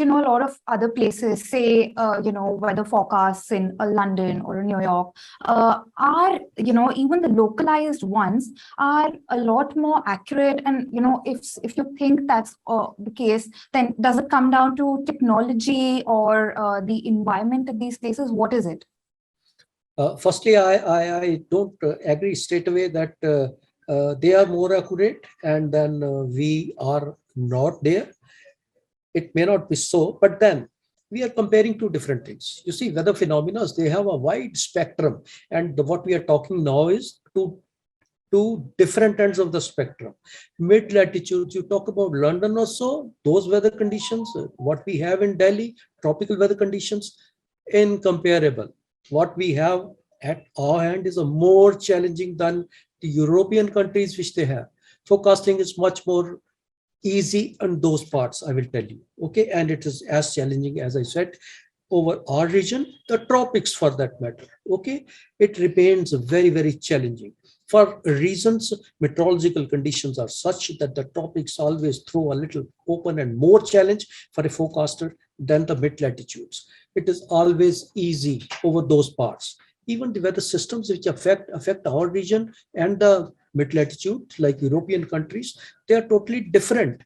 a lot of other places, say, weather forecasts in London or New York, are, even the localized ones are a lot more accurate. And, if you think that's the case, then does it come down to technology or the environment at these places? What is it? Firstly, I don't agree straight away that they are more accurate and then we are not there. It may not be so, but then we are comparing two different things. You see, weather phenomena, they have a wide spectrum, and what we are talking now is two different ends of the spectrum. Mid latitudes, you talk about London or so, those weather conditions, what we have in Delhi, tropical weather conditions, incomparable. What we have at our hand is a more challenging than the European countries which they have. Forecasting is much more easy on those parts, I will tell you. Okay, and it is as challenging as I said over our region, the tropics for that matter. Okay, it remains very, very challenging. For reasons, meteorological conditions are such that the tropics always throw a little open and more challenge for a forecaster than the mid latitudes. It is always easy over those parts. Even the weather systems which affect our region and the mid latitude, like European countries, they are totally different.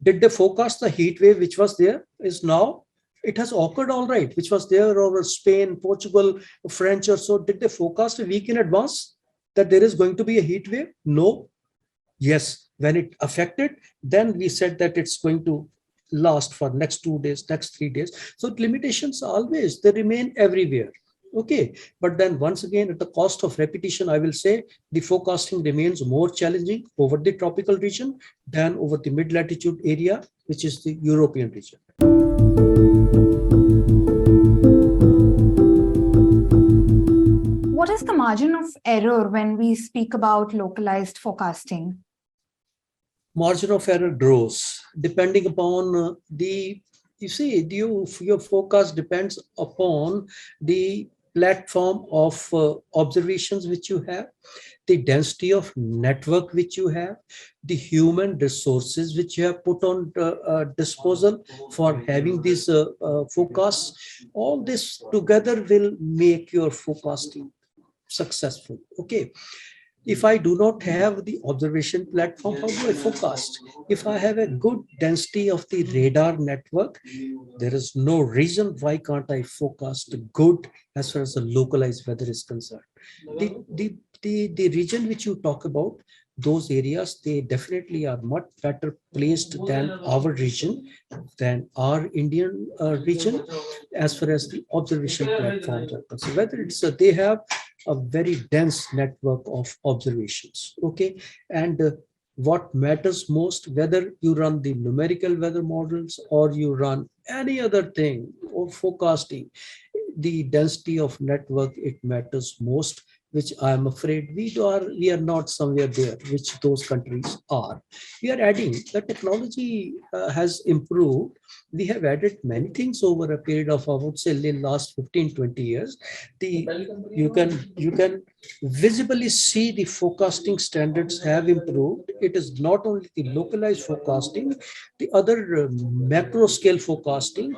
Did they forecast the heat wave which was there? Is now it has occurred, all right, which was there over Spain, Portugal, French or so. Did they forecast a week in advance that there is going to be a heat wave? No. Yes, when it affected, then we said that it's going to last for next 2 days, next 3 days. So limitations always, they remain everywhere. Okay, but then once again, at the cost of repetition, I will say the forecasting remains more challenging over the tropical region than over the mid latitude area, which is the European region. What is the margin of error when we speak about localized forecasting? Margin of error grows depending upon your forecast depends upon the platform of observations which you have, the density of network which you have, the human resources which you have put on disposal for having these forecasts. All this together will make your forecasting successful. Okay. If I do not have the observation platform, how do I forecast? If I have a good density of the radar network, there is no reason why can't I forecast good as far as the localized weather is concerned. The region which you talk about, those areas, they definitely are much better placed than our region, than our Indian region, as far as the observation platforms are concerned. Whether it's they have a very dense network of observations. Okay, and what matters most, whether you run the numerical weather models or you run any other thing or forecasting, the density of network, it matters most, which I am afraid we are not somewhere there, which those countries are. We are adding, the technology has improved. We have added many things over a period of, I would say, the last 15-20 years. You can visibly see the forecasting standards have improved. It is not only the localized forecasting, the other macro scale forecasting,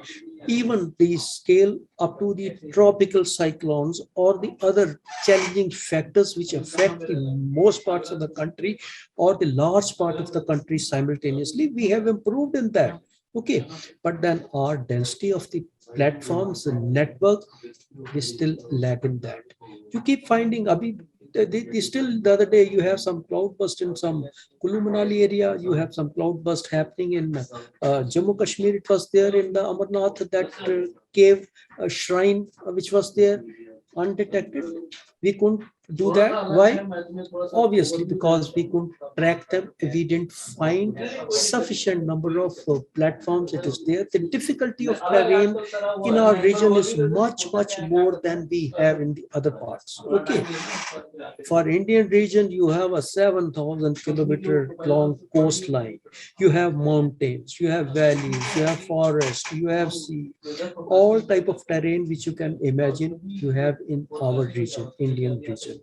even the scale up to the tropical cyclones or the other challenging factors which affect the most parts of the country or the large part of the country simultaneously. We have improved in that. Okay, but then our density of the platforms and network, we still lack in that. You keep finding, still the other day you have some cloudburst in some Kulu Manali area, you have some cloudburst happening in Jammu Kashmir. It was there in the Amarnath, that cave shrine which was there undetected. We couldn't do that. Why? Obviously, because we couldn't track them. We didn't find sufficient number of platforms. It is there. The difficulty of terrain in our region is much more than we have in the other parts. Okay. For Indian region, you have a 7,000 kilometer long coastline. You have mountains, you have valleys, you have forest, you have sea, all type of terrain which you can imagine you have in our region, Indian region.